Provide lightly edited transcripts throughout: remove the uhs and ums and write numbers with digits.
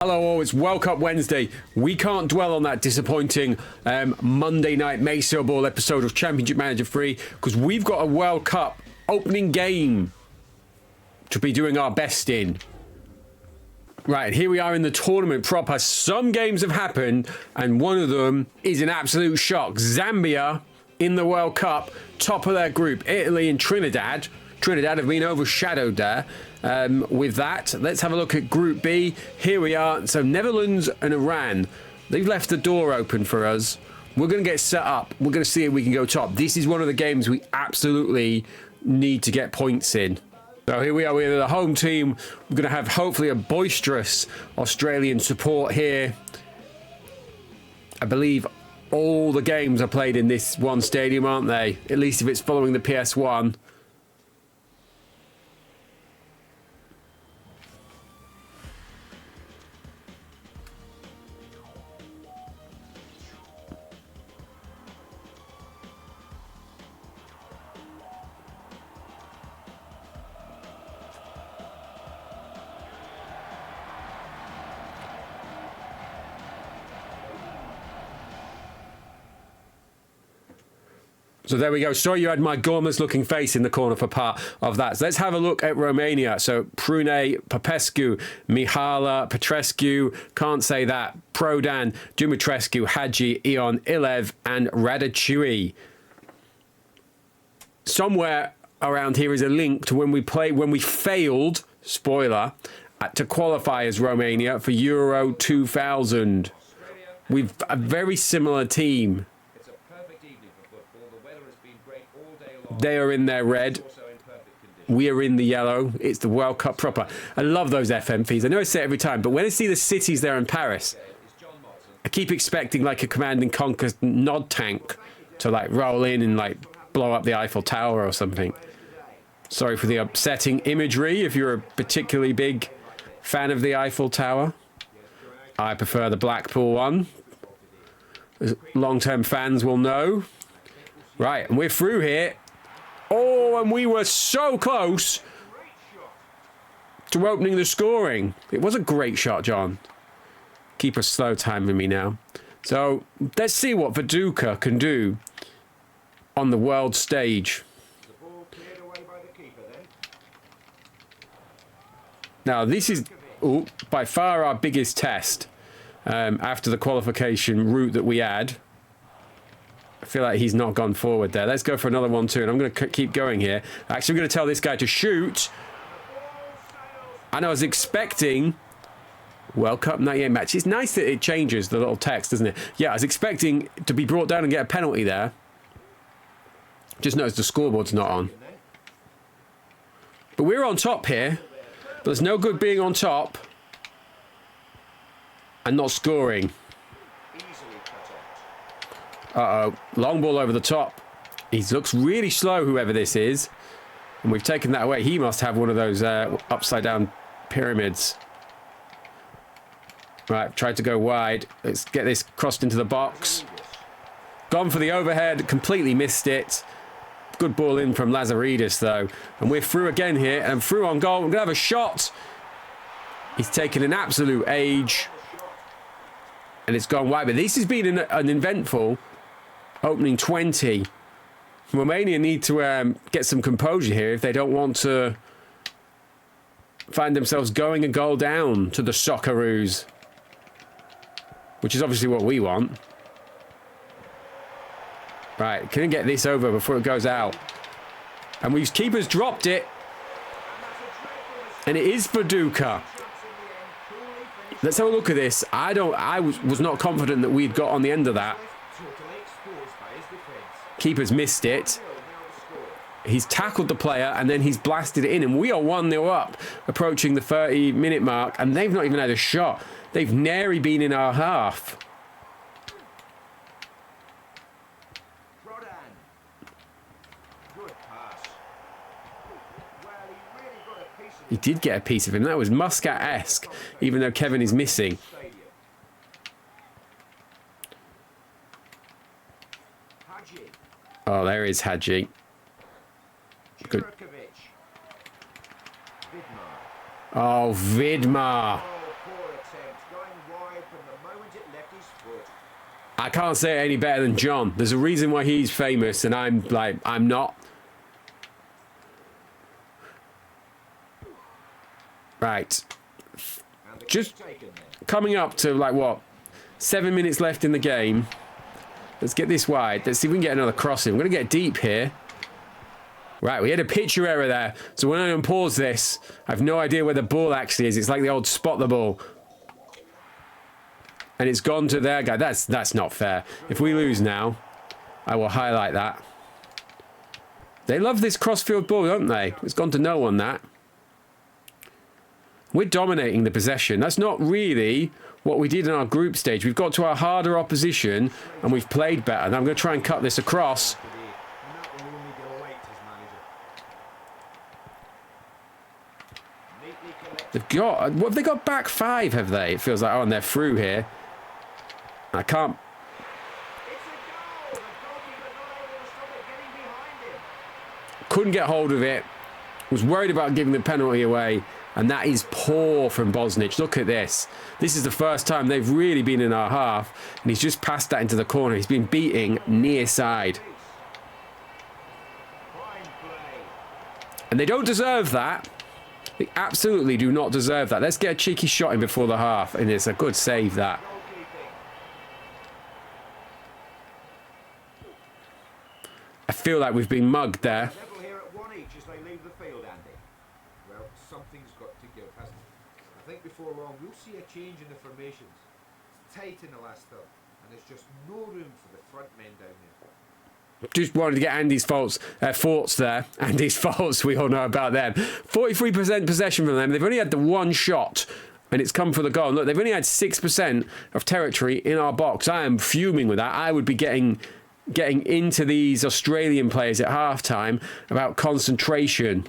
Hello all, it's World Cup Wednesday. We can't dwell on that disappointing Monday night Masio-Ball episode of Championship Manager 3 because we've got a World Cup opening game to be doing our best in. Right, here we are in the tournament proper. Some games have happened and one of them is an absolute shock. Zambia in the World Cup, top of their group. Italy and Trinidad. Trinidad have been overshadowed there. With that, let's have a look at Group B. Here we are. So Netherlands and Iran, they've left the door open for us. We're going to get set up. We're going to see if we can go top. This is one of the games we absolutely need to get points in. So here we are. We're the home team. We're going to have hopefully a boisterous Australian support here. I believe all the games are played in this one stadium, aren't they? At least if it's following the PS1. So there we go. Sorry you had my gormless looking face in the corner for part of that. So let's have a look at Romania. So Prune, Popescu, Mihala, Petrescu, can't say that, Prodan, Dumitrescu, Hadji, Ion, Ilev, and Radicui. Somewhere around here is a link to when we failed, spoiler, to qualify as Romania for Euro 2000. We've a very similar team. They are in their red. We are in the yellow. It's the World Cup proper. I love those FM feeds. I know I say it every time, but when I see the cities there in Paris, I keep expecting like a Command and Conquer nod tank to like roll in and like blow up the Eiffel Tower or something. Sorry for the upsetting imagery if you're a particularly big fan of the Eiffel Tower. I prefer the Blackpool one. As long-term fans will know. Right, and we're through here. Oh, and we were so close to opening the scoring. It was a great shot, John. Keeper slow timing me now. So let's see what Viduka can do on the world stage. Now, this is by far our biggest test after the qualification route that we had. I feel like he's not gone forward there. Let's go for another 1-2, and I'm going to keep going here. Actually, I'm going to tell this guy to shoot. And I was expecting World Cup 98 match. It's nice that it changes the little text, doesn't it? Yeah, I was expecting to be brought down and get a penalty there. Just noticed the scoreboard's not on. But we're on top here. But there's no good being on top and not scoring. Uh-oh. Long ball over the top. He looks really slow, whoever this is. And we've taken that away. He must have one of those upside-down pyramids. Right, tried to go wide. Let's get this crossed into the box. Gone for the overhead. Completely missed it. Good ball in from Lazaridis, though. And we're through again here. And through on goal. We're going to have a shot. He's taken an absolute age. And it's gone wide. But this has been an eventful opening 20. Romania need to get some composure here if they don't want to find themselves going a goal down to the Socceroos, which is obviously what we want. Right, can we get this over before it goes out? And we've keepers dropped it. And it is Viduka. Let's have a look at this. I was not confident that we'd got on the end of that. Keeper's missed it. He's tackled the player and then he's blasted it in. And we are 1-0 up, approaching the 30-minute mark. And they've not even had a shot. They've nary been in our half. He did get a piece of him. That was Muscat-esque, even though Kevin is missing. Oh, there is Hadji. Good. Oh, Vidmar. I can't say it any better than John. There's a reason why he's famous and I'm not. Right. Just coming up to like what? 7 minutes left in the game. Let's get this wide. Let's see if we can get another crossing. We're going to get deep here. Right, we had a picture error there. So when I unpause this, I have no idea where the ball actually is. It's like the old spot the ball. And it's gone to their guy. That's not fair. If we lose now, I will highlight that. They love this crossfield ball, don't they? It's gone to no one, that. We're dominating the possession. That's not really what we did in our group stage. We've got to our harder opposition and we've played better. Now I'm going to try and cut this across. They've got... What have they got? Back five, have they? It feels like, oh, and they're through here. I can't... Couldn't get hold of it. Was worried about giving the penalty away. And that is poor from Bosnich. Look at this. This is the first time they've really been in our half. And he's just passed that into the corner. He's been beating near side. And they don't deserve that. They absolutely do not deserve that. Let's get a cheeky shot in before the half. And it's a good save, that. I feel like we've been mugged there. Before long, we'll see a change in the formations. It's tight in the last third, and there's just no room for the front men down there. Just wanted to get Andy's thoughts there. Andy's faults, we all know about them. 43% possession from them. They've only had the one shot, and it's come for the goal. Look, they've only had 6% of territory in our box. I am fuming with that. I would be getting into these Australian players at halftime about concentration.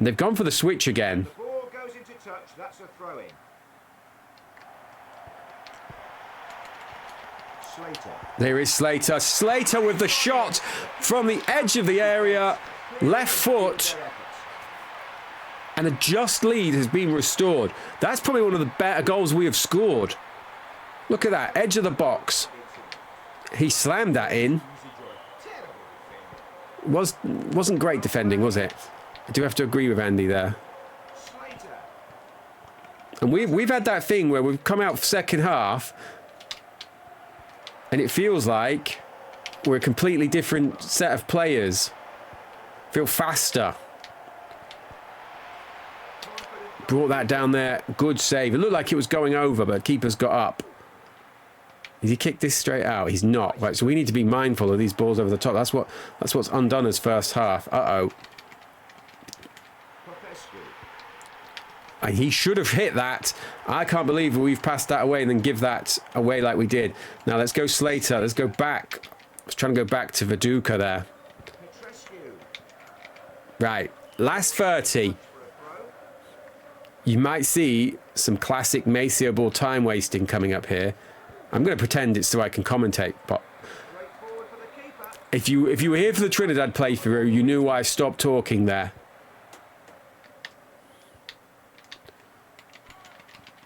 They've gone for the switch again. The ball goes into touch, that's a throw-in. Slater. There is Slater. Slater with the shot from the edge of the area. Left foot. And a just lead has been restored. That's probably one of the better goals we have scored. Look at that, edge of the box. He slammed that in. Wasn't great defending, was it? I do have to agree with Andy there. And we've had that thing where we've come out second half and it feels like we're a completely different set of players. Feel faster. Brought that down there. Good save. It looked like it was going over, but keeper's got up. Has he kicked this straight out? He's not. Right, so we need to be mindful of these balls over the top. That's what's undone us first half. Uh-oh. And he should have hit that. I can't believe we've passed that away and then give that away like we did. Now let's go Slater. Let's go back. I was trying to go back to Viduka there. Right. Last 30. You might see some classic Masio-Ball time wasting coming up here. I'm going to pretend it's so I can commentate. But if you were here for the Trinidad playthrough, you knew why I stopped talking there.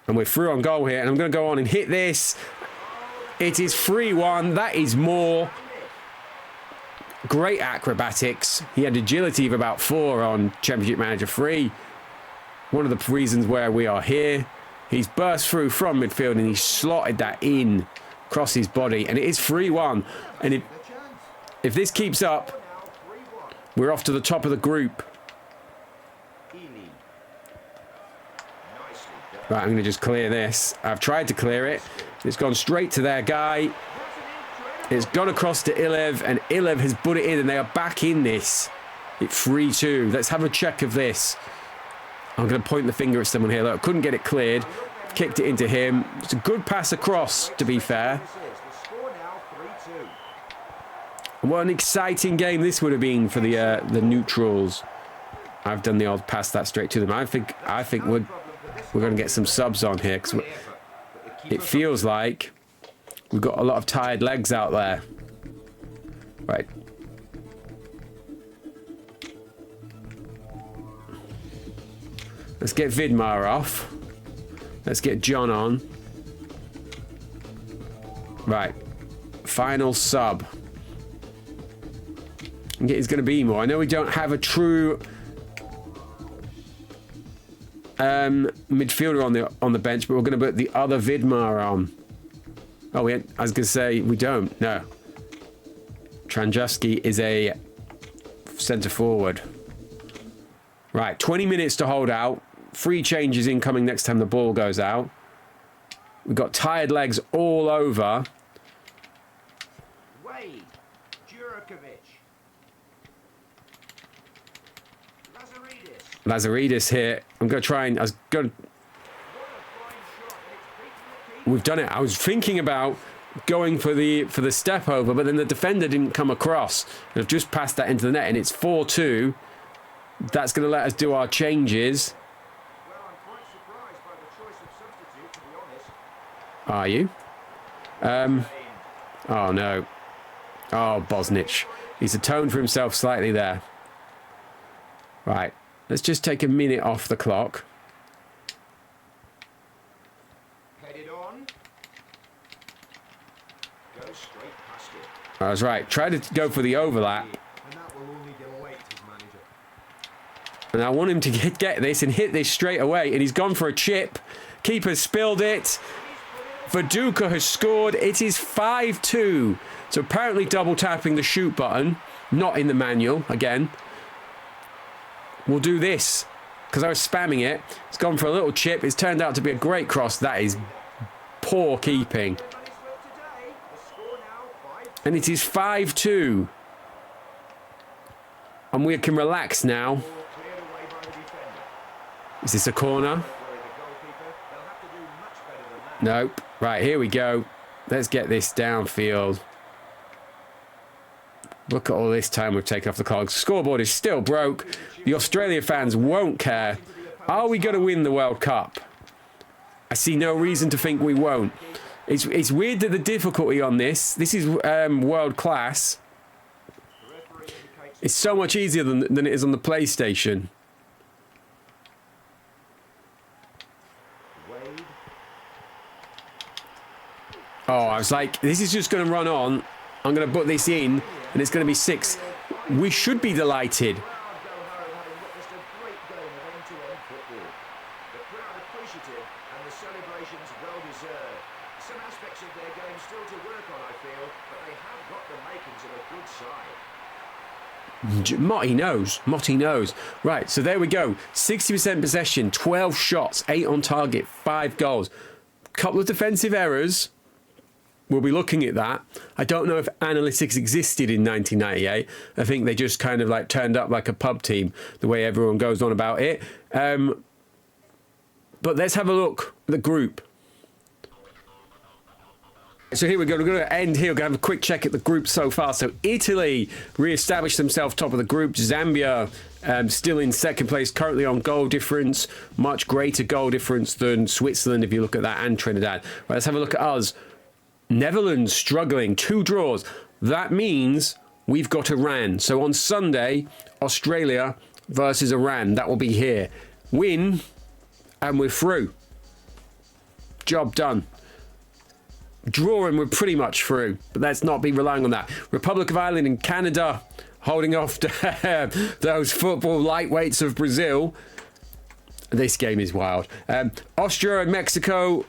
And we're through on goal here, and I'm going to go on and hit this. It is 3-1. That is more. Great acrobatics. He had agility of about 4 on Championship Manager 3. One of the reasons where we are here. He's burst through from midfield, and he slotted that in across his body. And it is 3-1. And if this keeps up, we're off to the top of the group. Right, I'm going to just clear this. I've tried to clear it. It's gone straight to their guy. It's gone across to Ilev, and Ilev has put it in, and they are back in this. It's 3-2. Let's have a check of this. I'm going to point the finger at someone here. Look, couldn't get it cleared. Kicked it into him. It's a good pass across, to be fair. What an exciting game this would have been for the neutrals. I've done the old pass that straight to them. I think we're going to get some subs on here because it feels like we've got a lot of tired legs out there. Right. Let's get Vidmar off. Let's get John on. Right. Final sub. It's going to be more. I know we don't have a true midfielder on the bench, but we're going to put the other Vidmar on. Oh, I was going to say we don't. No. Tranjewski is a centre forward. Right, 20 minutes to hold out. 3 changes incoming next time the ball goes out. We've got tired legs all over. Wade, Djurkovic, Lazaridis here. I'm going to try and... We've done it. I was thinking about going for the step over, but then the defender didn't come across. I've just passed that into the net, and it's 4-2. That's going to let us do our changes. Well, I'm quite surprised by the choice of substitute, to be honest. Are you? Oh, no. Oh, Bosnich. He's atoned for himself slightly there. Right. Let's just take a minute off the clock. Headed on. Go straight past it. I was right. Try to go for the overlap. And that will only delay his manager. And I want him to get this and hit this straight away. And he's gone for a chip. Keeper spilled it. Viduka has scored. It is 5-2. So apparently double tapping the shoot button. Not in the manual, again. We'll do this. Because I was spamming it. It's gone for a little chip. It's turned out to be a great cross. That is poor keeping. And it is 5-2. And we can relax now. Is this a corner? Nope. Right, here we go. Let's get this downfield. Look at all this time we've taken off the clock. Scoreboard is still broke. The Australia fans won't care. Are we going to win the World Cup? I see no reason to think we won't. It's weird that the difficulty on this is world class. It's so much easier than it is on the PlayStation. Oh, I was like, this is just going to run on. I'm going to put this in, and it's going to be 6. We should be delighted. Motty knows. Motty knows. Right, so there we go. 60% possession, 12 shots, 8 on target, 5 goals. Couple of defensive errors. We'll be looking at that. I don't know if analytics existed in 1998. I think they just kind of like turned up like a pub team, the way everyone goes on about it. But let's have a look at the group. So here we go. We're going to end here. We're going to have a quick check at the group so far. So Italy re-established themselves top of the group. Zambia still in second place, currently on goal difference. Much greater goal difference than Switzerland, if you look at that, and Trinidad. Right, let's have a look at us. Netherlands struggling, 2 draws. That means we've got Iran. So on Sunday, Australia versus Iran. That will be here. Win, and we're through. Job done. Drawing, we're pretty much through. But let's not be relying on that. Republic of Ireland and Canada holding off those football lightweights of Brazil. This game is wild. Austria and Mexico.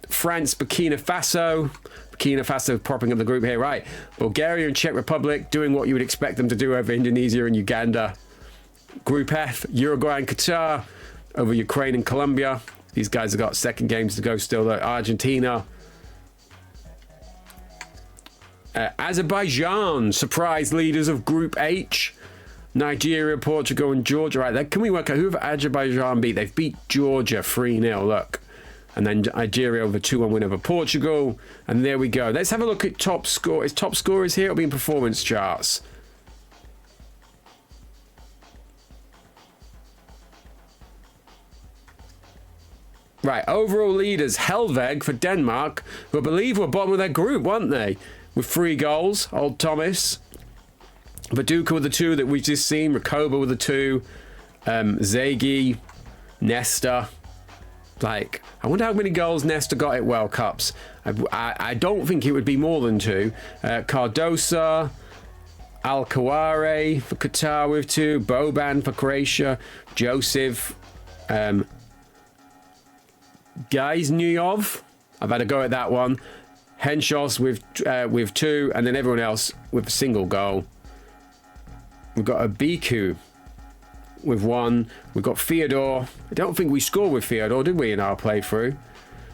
France, Burkina Faso. Burkina Faso propping up the group here, right. Bulgaria and Czech Republic doing what you would expect them to do over Indonesia and Uganda. Group F, Uruguay and Qatar over Ukraine and Colombia. These guys have got second games to go still, though. Argentina. Azerbaijan, surprise leaders of Group H. Nigeria, Portugal and Georgia. Right, can we work out who have Azerbaijan beat? They've beat Georgia 3-0, look. And then Nigeria over 2-1 win over Portugal. And there we go. Let's have a look at top score. Is top scorers here? It'll be in performance charts. Right, overall leaders. Helveg for Denmark, who I believe were bottom of their group, weren't they? With 3 goals. Old Thomas. Viduka with the 2 that we've just seen. Rakoba with the 2. Zagi. Nesta. Like, I wonder how many goals Nesta got at World Cups. I don't think it would be more than 2. Cardosa, Al-Kaware for Qatar with 2. Boban for Croatia. Joseph. Gaiznyov. I've had a go at that one. Henshos with 2. And then everyone else with a single goal. We've got a Biku with 1. We've got Theodore. I don't think we scored with Theodore, did we, in our playthrough?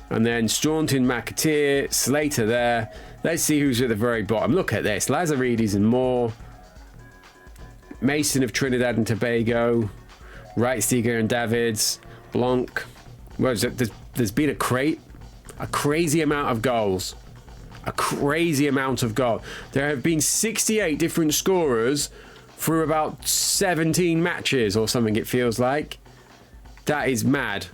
And then Staunton, McAteer, Slater there. Let's see who's at the very bottom. Look at this. Lazaridis and Moore. Mason of Trinidad and Tobago. Reitstiger and Davids. Blanc. Well, there's been a crazy amount of goals. A crazy amount of goals. There have been 68 different scorers through about 17 matches or something, it feels like. That is mad.